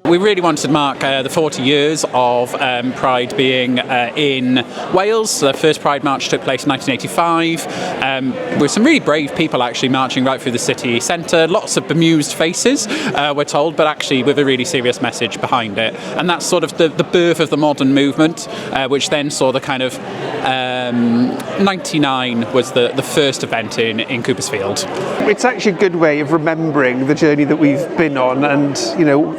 We really wanted to mark the 40 years of Pride being in Wales. The first Pride March took place in 1985, with some really brave people actually marching right through the city centre. Lots of bemused faces, we're told, but actually with a really serious message behind it. And that's sort of the birth of the modern movement, which then saw the kind of 99 was the first event in Coopersfield. It's actually a good way of remembering the journey that we've been on, and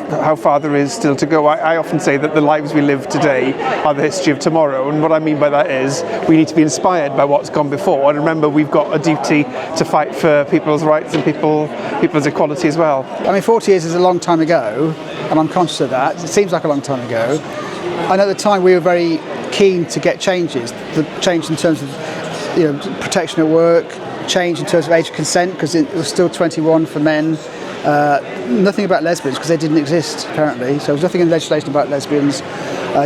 how far there is still to go. I often say that the lives we live today are the history of tomorrow, and what I mean by that is we need to be inspired by what's gone before, and remember we've got a duty to fight for people's rights and people's equality as well. I mean, 40 years is a long time ago, and I'm conscious of that. It seems like a long time ago. And at the time we were very keen to get changes, the change in terms of protection at work, change in terms of age of consent, because it was still 21 for men. Nothing about lesbians, because they didn't exist apparently, so there was nothing in legislation about lesbians.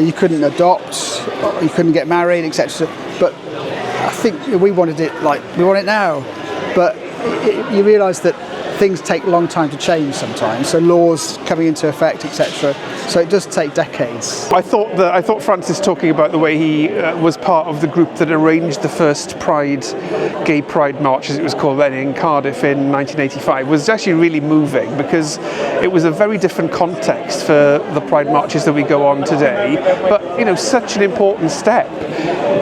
You couldn't adopt, you couldn't get married, etc. But I think we wanted it we want it now, but you realise that things take a long time to change sometimes, so laws coming into effect, etc. So it does take decades. I thought Francis talking about the way he was part of the group that arranged the first Gay Pride March, as it was called then, in Cardiff in 1985, was actually really moving, because it was a very different context for the Pride marches that we go on today. But such an important step,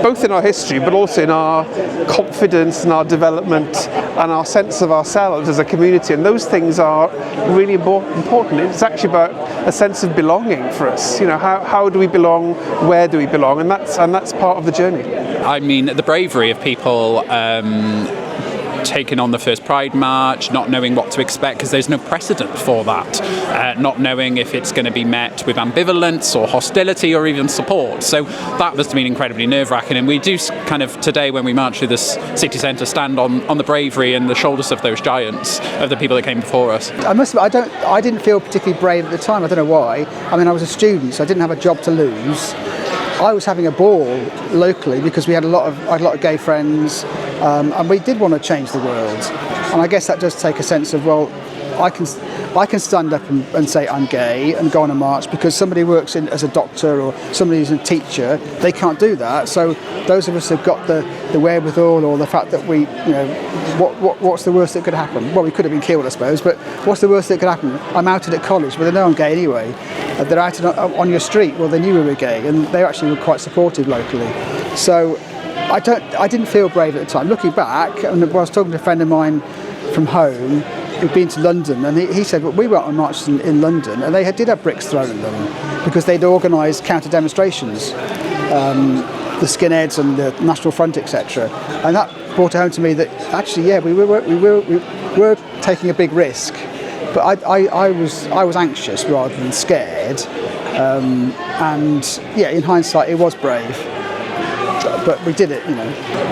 both in our history, but also in our confidence and our development and our sense of ourselves as a community. And those things are really important. It's actually about a sense of belonging for us. How do we belong? Where do we belong? And that's part of the journey. I mean, the bravery of people taking on the first Pride March, not knowing what to expect because there's no precedent for that, not knowing if it's going to be met with ambivalence or hostility or even support. So that must have been incredibly nerve-wracking, and we do kind of today when we march through this city centre stand on the bravery and the shoulders of those giants, of the people that came before us. I didn't feel particularly brave at the time. I don't know why. I mean, I was a student, so I didn't have a job to lose. I was having a ball locally because I had a lot of gay friends, and we did want to change the world. And I guess that does take a sense of, well, I can stand up and say I'm gay and go on a march, because somebody works as a doctor or somebody who's a teacher, they can't do that. So those of us who've got the wherewithal, or the fact that we, what's the worst that could happen? Well, we could have been killed, I suppose, but what's the worst that could happen? I'm outed at college, well, they know I'm gay anyway. They're outed on your street, well, they knew we were gay, and they actually were quite supportive locally. So I didn't feel brave at the time. Looking back, and I was talking to a friend of mine from home who'd been to London, and he said, well, we went on marches in London, and they did have bricks thrown at them because they'd organised counter demonstrations, the Skinheads and the National Front, etc. And that brought it home to me that actually, yeah, we were taking a big risk, but I was anxious rather than scared, and yeah, in hindsight, it was brave. But we did it,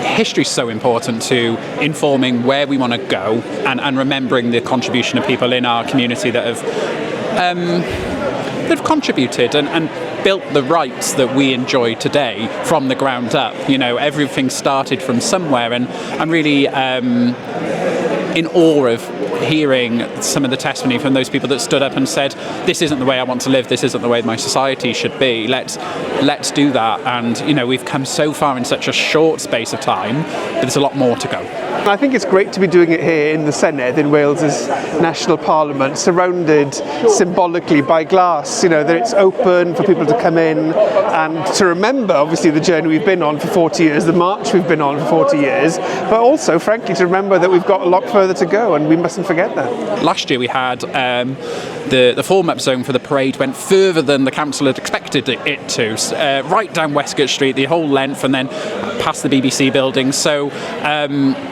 History's so important to informing where we want to go, and remembering the contribution of people in our community that have contributed and built the rights that we enjoy today from the ground up. Everything started from somewhere, and I'm really in awe of hearing some of the testimony from those people that stood up and said, this isn't the way I want to live, this isn't the way my society should be, let's do that. And we've come so far in such a short space of time, but there's a lot more to go. I think it's great to be doing it here in the Senedd, in Wales's National Parliament, surrounded symbolically by glass, that it's open for people to come in and to remember, obviously, the journey we've been on for 40 years, the march we've been on for 40 years, but also, frankly, to remember that we've got a lot further to go, and we mustn't forget that. Last year we had the form-up zone for the parade went further than the council had expected it to, right down Westgate Street, the whole length, and then past the BBC building. So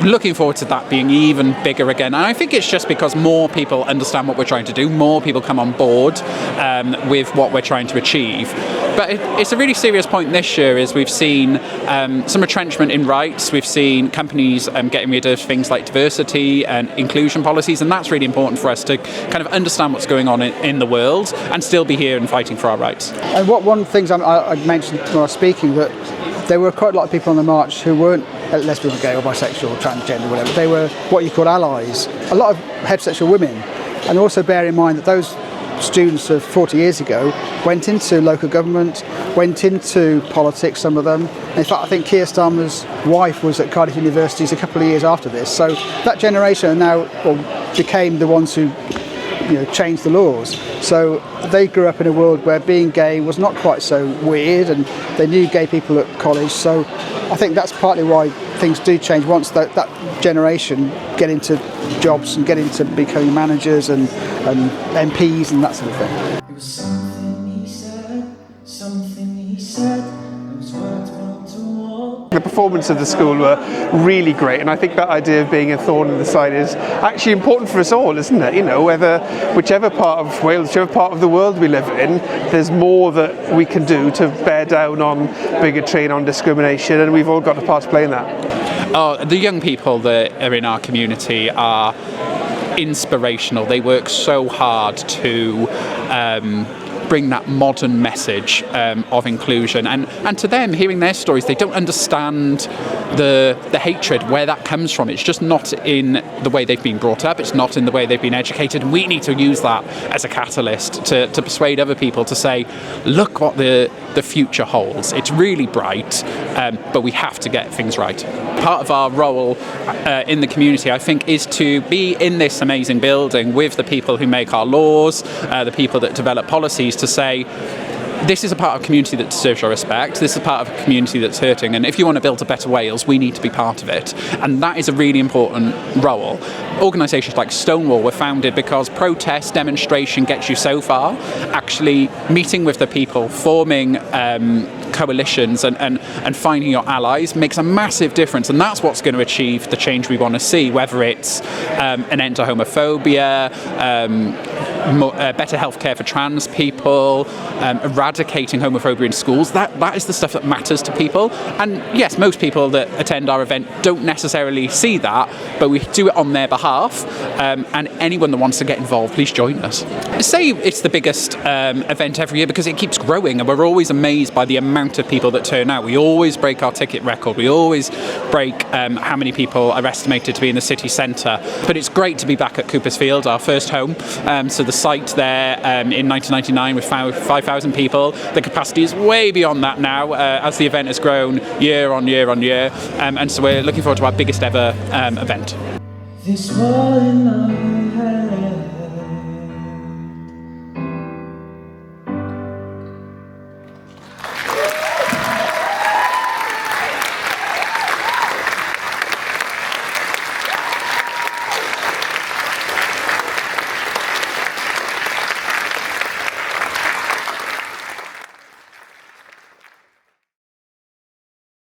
looking forward to that being even bigger again. And I think it's just because more people understand what we're trying to do, more people come on board with what we're trying to achieve. But it's a really serious point this year, is we've seen some retrenchment in rights. We've seen companies getting rid of things like diversity and inclusion policies, and that's really important for us to kind of understand what's going on in the world and still be here and fighting for our rights. And one of the things I mentioned when I was speaking, that there were quite a lot of people on the march who weren't lesbian or gay or bisexual or transgender or whatever. They were what you call allies. A lot of heterosexual women. And also bear in mind that those students of 40 years ago went into local government, went into politics, some of them. In fact, I think Keir Starmer's wife was at Cardiff University a couple of years after this. So that generation now became the ones who changed the laws. So they grew up in a world where being gay was not quite so weird, and they knew gay people at college. So I think that's partly why things do change once that generation get into jobs and get into becoming managers and MPs and that sort of thing. It was something he said, those words meant to walk. The performance of the school were really great, and I think that idea of being a thorn in the side is actually important for us all, isn't it? Whichever part of Wales, whichever part of the world we live in, there's more that we can do to bear down on bigotry and on discrimination, and we've all got a part to play in that. The young people that are in our community are inspirational. They work so hard to bring that modern message of inclusion, and to them, hearing their stories, they don't understand the hatred, where that comes from. It's just not in the way they've been brought up, it's not in the way they've been educated, and we need to use that as a catalyst to persuade other people to say, look what the future holds. It's really bright, but we have to get things right. Part of our role in the community, I think, is to be in this amazing building with the people who make our laws, the people that develop policies, to say, this is a part of a community that deserves your respect, this is a part of a community that's hurting, and if you want to build a better Wales, we need to be part of it. And that is a really important role. Organisations like Stonewall were founded because protest, demonstration gets you so far. Actually meeting with the people, forming coalitions and finding your allies makes a massive difference, and that's what's going to achieve the change we want to see, whether it's an end to homophobia, better healthcare for trans people, eradicating homophobia in schools. That is the stuff that matters to people. And yes, most people that attend our event don't necessarily see that, but we do it on their behalf, and anyone that wants to get involved, please join us. I say it's the biggest event every year because it keeps growing, and we're always amazed by the amount of people that turn out. We always break our ticket record, we always break how many people are estimated to be in the city centre. But it's great to be back at Coopersfield, our first home. So the site there in 1999 with 5,000 people. The capacity is way beyond that now as the event has grown year on year on year, and so we're looking forward to our biggest ever event. This war in love